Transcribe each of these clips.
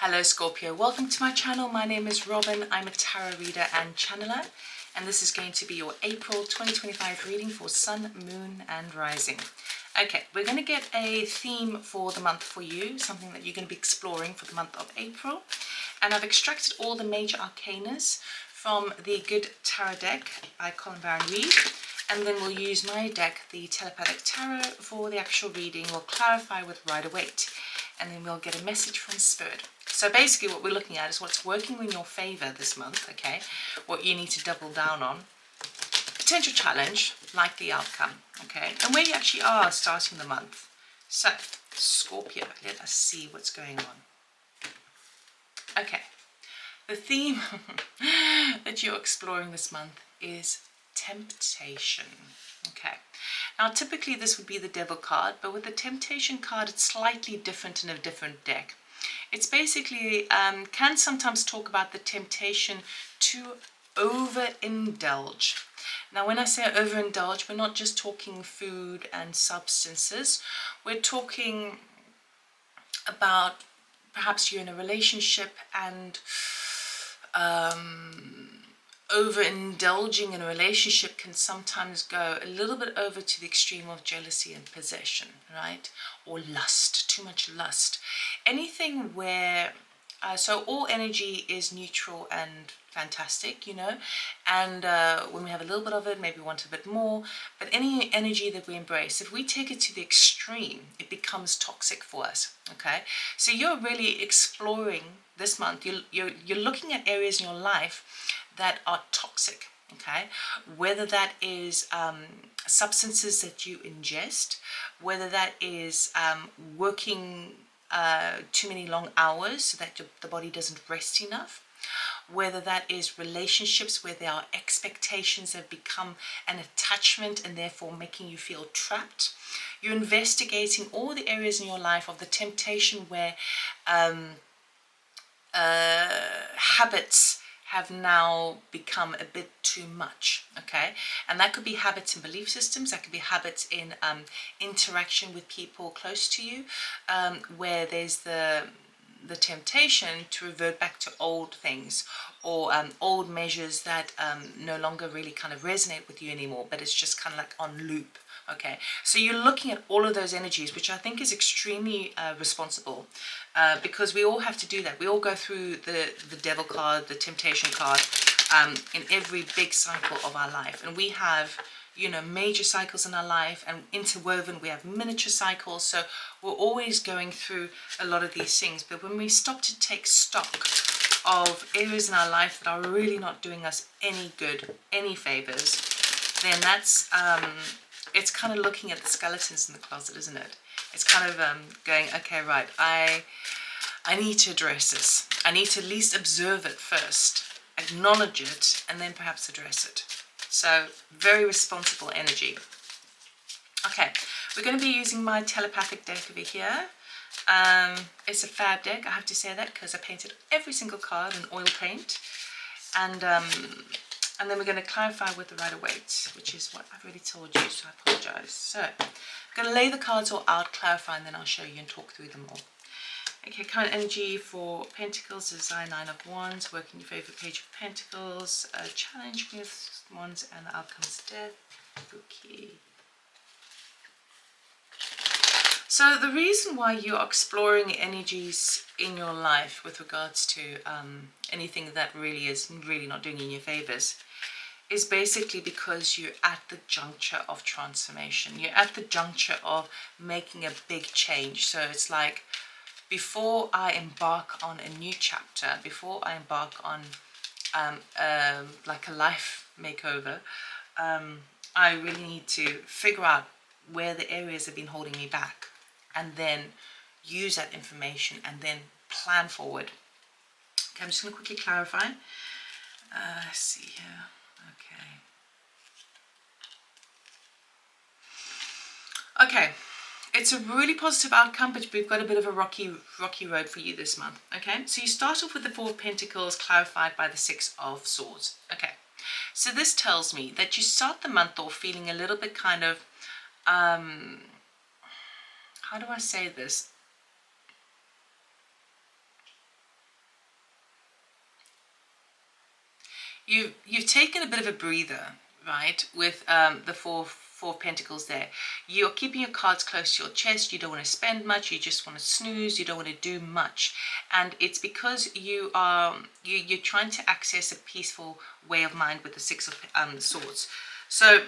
Hello Scorpio, welcome to my channel. My name is Robyn. I'm a tarot reader and channeler, and this is going to be your April 2025 reading for Sun, Moon and Rising. Okay, we're going to get a theme for the month for you, something that you're going to be exploring for the month of April. And I've extracted all the major arcanas from the Good Tarot deck by Colin Baron Reid, and then we'll use my deck, the Telepathic Tarot, for the actual reading. We'll clarify with Rider-Waite, and then we'll get a message from Spirit. So basically what we're looking at is what's working in your favor this month, okay? What you need to double down on. Potential challenge, likely outcome, okay? And where you actually are starting the month. So, Scorpio, let us see what's going on. Okay, the theme that you're exploring this month is temptation, okay? Now, typically this would be the Devil card, but with the Temptation card, it's slightly different in a different deck. It's basically, can sometimes talk about the temptation to overindulge. Now, when I say overindulge, we're not just talking food and substances. We're talking about perhaps you're in a relationship and overindulging in a relationship can sometimes go a little bit over to the extreme of jealousy and possession, right? Or lust, too much lust. Anything where, so all energy is neutral and fantastic, you know, and when we have a little bit of it, maybe we want a bit more, but any energy that we embrace, if we take it to the extreme, it becomes toxic for us, okay? So you're really exploring this month, you're looking at areas in your life that are toxic, okay? Whether that is substances that you ingest, whether that is working too many long hours so that the body doesn't rest enough, whether that is relationships where there are expectations that become an attachment and therefore making you feel trapped. You're investigating all the areas in your life of the temptation where habits have now become a bit too much, okay? And that could be habits in belief systems, that could be habits in interaction with people close to you, where there's the temptation to revert back to old things or old measures that no longer really kind of resonate with you anymore, but it's just kind of like on loop. Okay, so you're looking at all of those energies, which I think is extremely responsible, because we all have to do that. We all go through the Devil card, the Temptation card, in every big cycle of our life. And we have, you know, major cycles in our life, and interwoven, we have miniature cycles. So we're always going through a lot of these things. But when we stop to take stock of areas in our life that are really not doing us any good, any favors, then that's... it's kind of looking at the skeletons in the closet, isn't it? It's kind of going, okay, right, I need to address this. I need to at least observe it first, acknowledge it, and then perhaps address it. So, very responsible energy. Okay, we're going to be using my telepathic deck over here. It's a fab deck, I have to say that, because I painted every single card in oil paint. And then we're going to clarify with the Rider-Waite, which is what I've already told you, so I apologize. So, I'm going to lay the cards all out, clarify, and then I'll show you and talk through them all. Okay, current energy for Pentacles is Nine of Wands, work in your favour, Page of Pentacles, challenge with Wands, and the outcome is Death. Okay. So the reason why you're exploring energies in your life with regards to anything that really is really not doing you your favors is basically because you're at the juncture of transformation. You're at the juncture of making a big change. So it's like, before I embark on a new chapter, before I embark on like a life makeover, I really need to figure out where the areas have been holding me back, and then use that information and then plan forward. Okay, I'm just going to quickly clarify. Let's see here. Okay, it's a really positive outcome, but we've got a bit of a rocky road for you this month. Okay, so you start off with the Four of Pentacles clarified by the Six of Swords. Okay, so this tells me that you start the month off feeling a little bit kind of, how do I say this? you've taken a bit of a breather, right, with the four of Pentacles there. You're keeping your cards close to your chest. You don't want to spend much. You just want to snooze. You don't want to do much, and it's because you're trying to access a peaceful way of mind with the Six of Swords. So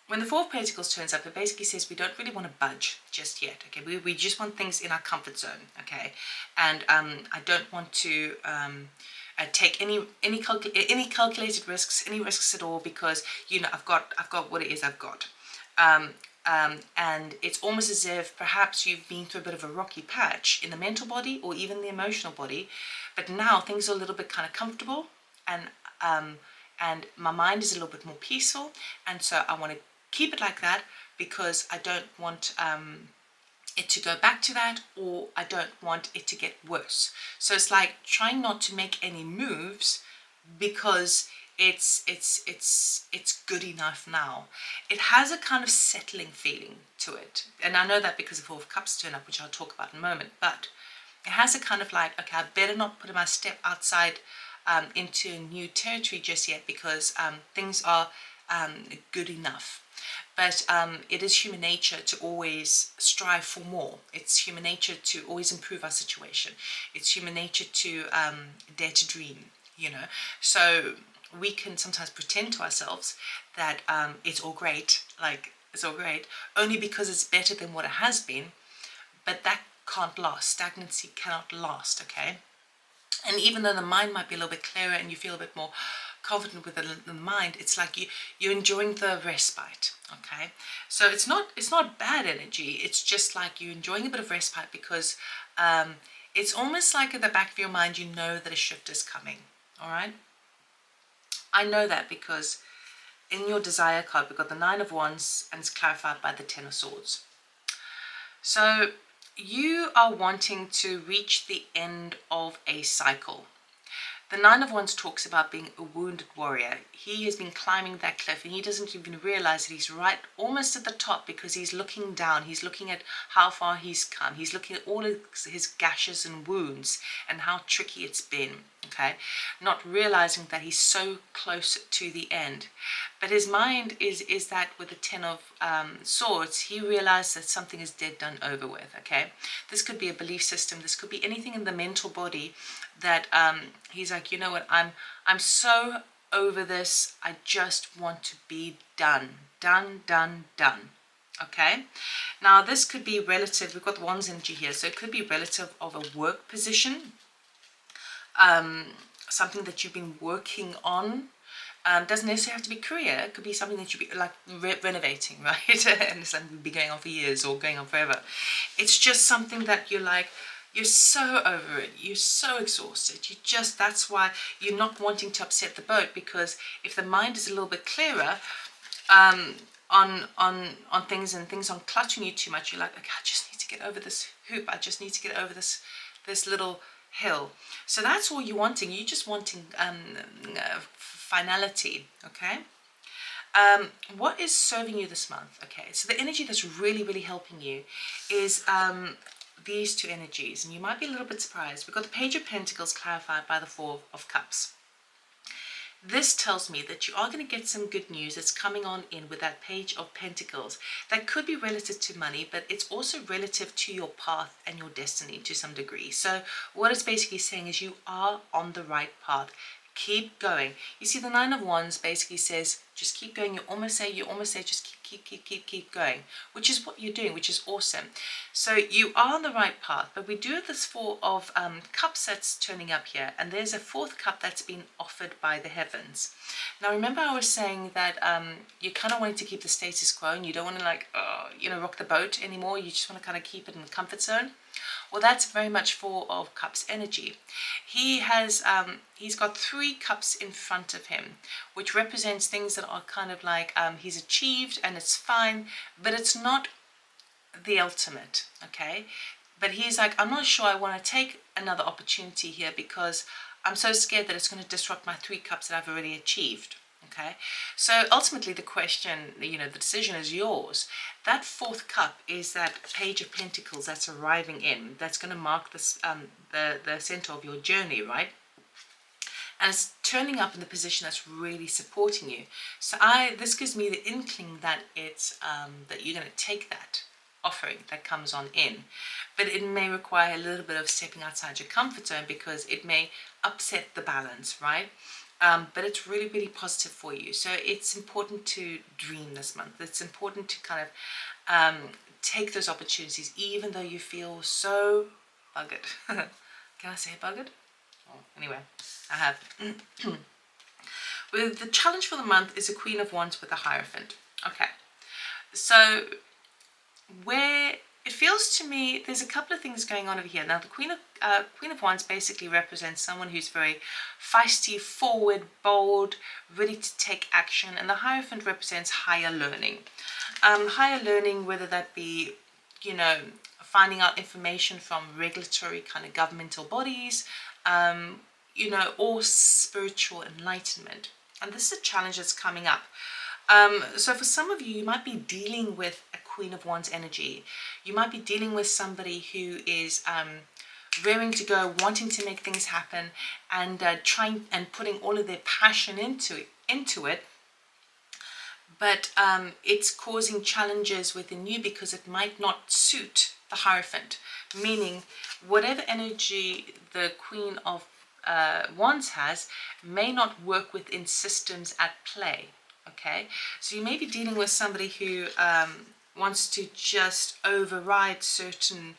when the Four of Pentacles turns up, it basically says we don't really want to budge just yet. Okay, we just want things in our comfort zone. Okay, and I don't want to take any calculated risks, any risks at all, because I've got what it is I've got. And it's almost as if perhaps you've been through a bit of a rocky patch in the mental body or even the emotional body, but now things are a little bit kind of comfortable, and my mind is a little bit more peaceful, and so I want to keep it like that because I don't want it to go back to that, or I don't want it to get worse. So it's like trying not to make any moves because it's good enough now. It has a kind of settling feeling to it, and I know that because the Four of Cups turn up, which I'll talk about in a moment, but it has a kind of like, okay, I better not put my step outside into new territory just yet, because things are good enough. But it is human nature to always strive for more. It's human nature to always improve our situation. It's human nature to dare to dream, So we can sometimes pretend to ourselves that it's all great, only because it's better than what it has been. But that can't last. Stagnancy cannot last, okay? And even though the mind might be a little bit clearer and you feel a bit more confident with the mind, it's like you're enjoying the respite, okay? So it's not bad energy. It's just like you're enjoying a bit of respite because it's almost like at the back of your mind, you know that a shift is coming, all right? I know that because in your desire card, we've got the Nine of Wands and it's clarified by the Ten of Swords. So you are wanting to reach the end of a cycle. The Nine of Wands talks about being a wounded warrior. He has been climbing that cliff and he doesn't even realize that he's right almost at the top, because he's looking down. He's looking at how far he's come. He's looking at all of his gashes and wounds and how tricky it's been, okay? Not realizing that he's so close to the end. But his mind is that with the Ten of Swords, he realized that something is dead, done, over with, okay? This could be a belief system. This could be anything in the mental body that he's like, you know what, I'm so over this. I just want to be done, okay? Now this could be relative. We've got the Wands energy here, so it could be relative of a work position, something that you've been working on. Doesn't necessarily have to be career. It could be something that you'd be like renovating, right? And it's something be going on for years or going on forever. It's just something that you're like, you're so over it. You're so exhausted. That's why you're not wanting to upset the boat, because if the mind is a little bit clearer on things, and things aren't clutching you too much, you're like, okay, I just need to get over this hoop. I just need to get over this little hill. So that's all you're wanting. You're just wanting finality, okay? What is serving you this month? Okay, so the energy that's really, really helping you is these two energies, and you might be a little bit surprised. We've got the Page of Pentacles clarified by the Four of Cups. This tells me that you are going to get some good news that's coming on in with that Page of Pentacles. That could be relative to money, but it's also relative to your path and your destiny to some degree. So what it's basically saying is you are on the right path. Keep going. You see, the Nine of Wands basically says, just keep going. You almost say, just keep going, which is what you're doing, which is awesome. So you are on the right path, but we do have this Four of Cups that's turning up here, and there's a fourth cup that's been offered by the heavens. Now, remember I was saying that you kind of wanting to keep the status quo, and you don't want to rock the boat anymore. You just want to kind of keep it in the comfort zone. Well, that's very much Four of Cups energy. He has, he's got 3 cups in front of him, which represents things that are kind of like he's achieved, and it's fine, but it's not the ultimate, okay? But he's like, I'm not sure I want to take another opportunity here because I'm so scared that it's going to disrupt my 3 cups that I've already achieved. Okay, so ultimately the question, the decision is yours. That 4th cup is that Page of Pentacles that's arriving in. That's going to mark this, the center of your journey, right? and it's turning up in the position that's really supporting you. So this gives me the inkling that it's that you're going to take that offering that comes on in, but it may require a little bit of stepping outside your comfort zone because it may upset the balance, right? But it's really, really positive for you. So it's important to dream this month. It's important to kind of take those opportunities, even though you feel so buggered. Can I say buggered? Oh, anyway, I have. With the challenge for the month is a Queen of Wands with a Hierophant. Okay, so where it feels to me, there's a couple of things going on over here. Now, the Queen of Wands basically represents someone who's very feisty, forward, bold, ready to take action, and the Hierophant represents higher learning. Higher learning, whether that be, you know, finding out information from regulatory kind of governmental bodies, you know, or spiritual enlightenment. And this is a challenge that's coming up. So for some of you, you might be dealing with a Queen of Wands energy. You might be dealing with somebody who is raring to go, wanting to make things happen, and trying and putting all of their passion into it. But it's causing challenges within you because it might not suit the Hierophant. Meaning, whatever energy the Queen of Wands has may not work within systems at play. Okay, so you may be dealing with somebody who wants to just override certain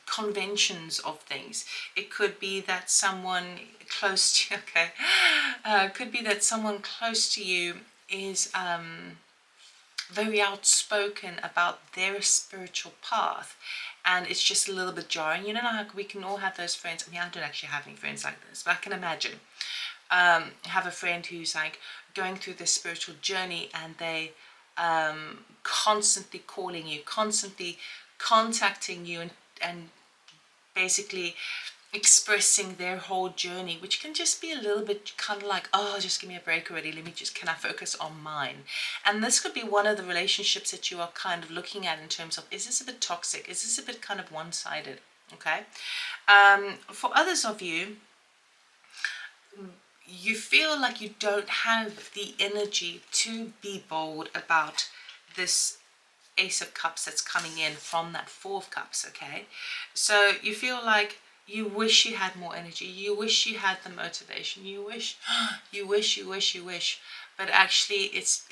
conventions of things. It could be that someone close to you, could be that someone close to you is very outspoken about their spiritual path, and it's just a little bit jarring. You know how we can all have those friends. I mean, I don't actually have any friends like this, but I can imagine have a friend who's like going through this spiritual journey, and they constantly calling you, constantly contacting you, and basically expressing their whole journey, which can just be a little bit kind of like, oh, just give me a break already, can I focus on mine? And this could be one of the relationships that you are kind of looking at in terms of, is this a bit toxic? Is this a bit kind of one-sided? Okay. For others of you, you feel like you don't have the energy to be bold about this Ace of Cups that's coming in from that Four of Cups, okay? So you feel like you wish you had more energy, you wish you had the motivation, you wish, but actually it's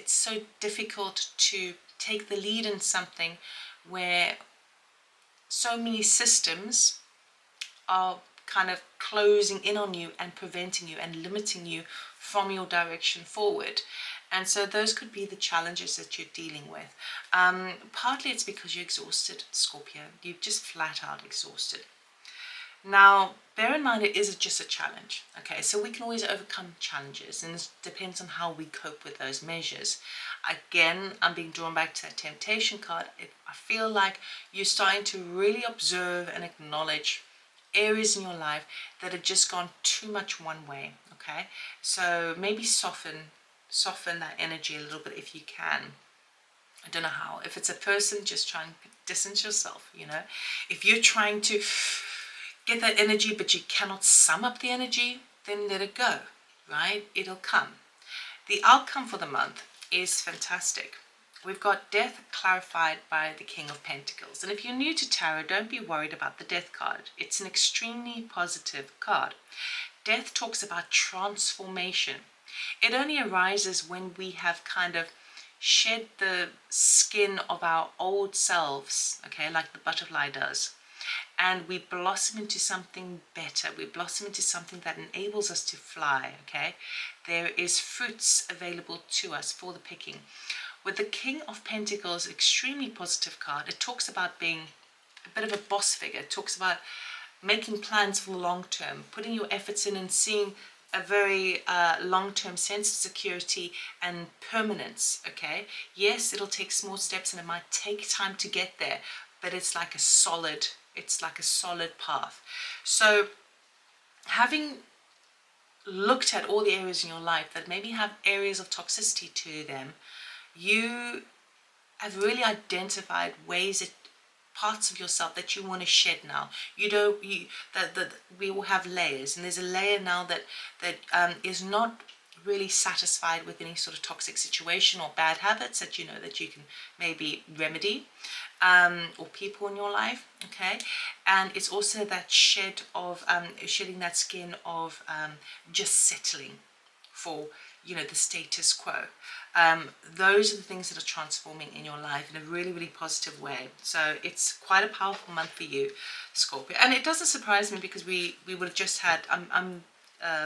so difficult to take the lead in something where so many systems are kind of closing in on you and preventing you and limiting you from your direction forward. And so those could be the challenges that you're dealing with. Partly it's because you're exhausted, Scorpio. You're just flat out exhausted. Now, bear in mind it is just a challenge, okay? So we can always overcome challenges, and it depends on how we cope with those measures. Again, I'm being drawn back to that temptation card. I feel like you're starting to really observe and acknowledge areas in your life that have just gone too much one way, okay? So maybe soften that energy a little bit if you can. I don't know how. If it's a person, just try and distance yourself, you know? If you're trying to get that energy but you cannot sum up the energy, then let it go, right? It'll come. The outcome for the month is fantastic. We've got Death clarified by the King of Pentacles. And if you're new to tarot, don't be worried about the Death card. It's an extremely positive card. Death talks about transformation. It only arises when we have kind of shed the skin of our old selves, okay, like the butterfly does. And we blossom into something better. We blossom into something that enables us to fly, okay? There is fruits available to us for the picking. With the King of Pentacles, extremely positive card, it talks about being a bit of a boss figure. It talks about making plans for the long term, putting your efforts in and seeing a very long-term sense of security and permanence, okay? Yes, it'll take small steps and it might take time to get there, but it's like a solid path. So having looked at all the areas in your life that maybe have areas of toxicity to them, you have really identified ways that parts of yourself that you want to shed now. You don't, we all have layers, and there's a layer now that is not really satisfied with any sort of toxic situation or bad habits that you know that you can maybe remedy, or people in your life, okay? And it's also that shed of shedding that skin of just settling for, you know, the status quo. Those are the things that are transforming in your life in a really, really positive way. So it's quite a powerful month for you, Scorpio. And it doesn't surprise me, because we would have just had, I'm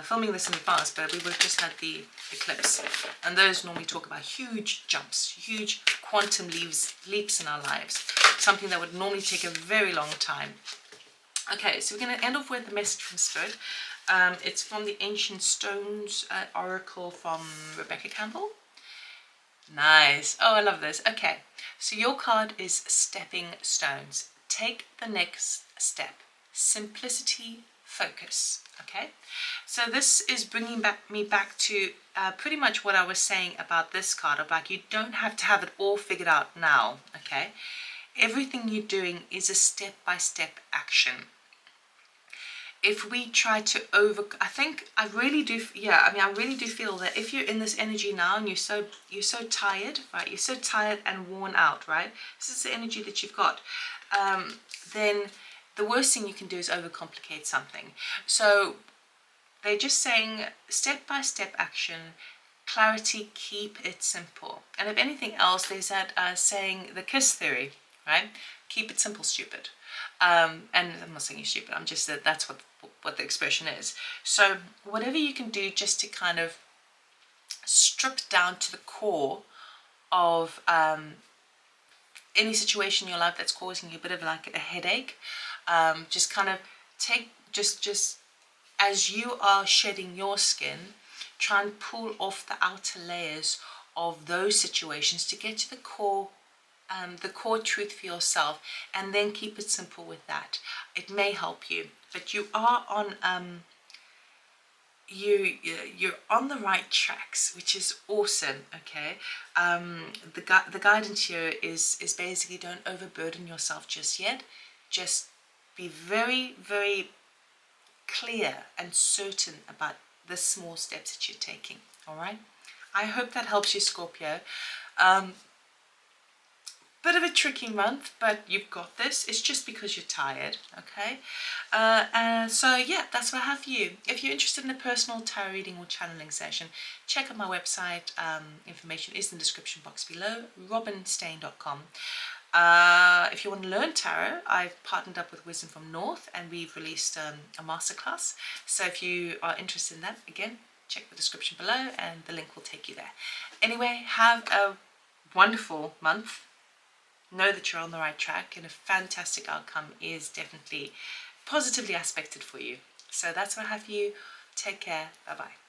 filming this in advance, but we would have just had the eclipse, and those normally talk about huge jumps, huge quantum leaps in our lives, something that would normally take a very long time. Okay, so we're going to end off with a message from Spirit. It's from the Ancient Stones Oracle from Rebecca Campbell. Nice. Oh, I love this. Okay, so your card is Stepping Stones. Take the next step. Simplicity, focus. Okay, so this is bringing me back to pretty much what I was saying about this card, of like, you don't have to have it all figured out now. Okay, everything you're doing is a step-by-step action. If we try to I really do feel that if you're in this energy now and you're so tired, right? You're so tired and worn out, right? This is the energy that you've got. Then the worst thing you can do is overcomplicate something. So they're just saying step-by-step action, clarity, keep it simple. And if anything else, there's that saying, the KISS theory, right? Keep it simple, stupid. And I'm not saying you're stupid, I'm just that that's what the expression is. So whatever you can do just to kind of strip down to the core of any situation in your life that's causing you a bit of like a headache, just kind of take, just as you are shedding your skin, try and pull off the outer layers of those situations to get to the core truth for yourself, and then keep it simple with that. It may help you, but you are on you're on the right tracks, which is awesome. Okay, the guidance here is basically, don't overburden yourself just yet. Just be very, very clear and certain about the small steps that you're taking. All right, I hope that helps you, Scorpio. Bit of a tricky month, but you've got this. It's just because you're tired, okay? So yeah, that's what I have for you. If you're interested in a personal tarot reading or channeling session, check out my website. Information is in the description box below, robynstain.com. If you want to learn tarot, I've partnered up with Wisdom from North, and we've released a masterclass. So if you are interested in that, again, check the description below and the link will take you there. Anyway, have a wonderful month. Know that you're on the right track, and a fantastic outcome is definitely positively aspected for you. So that's what I have for you. Take care. Bye-bye.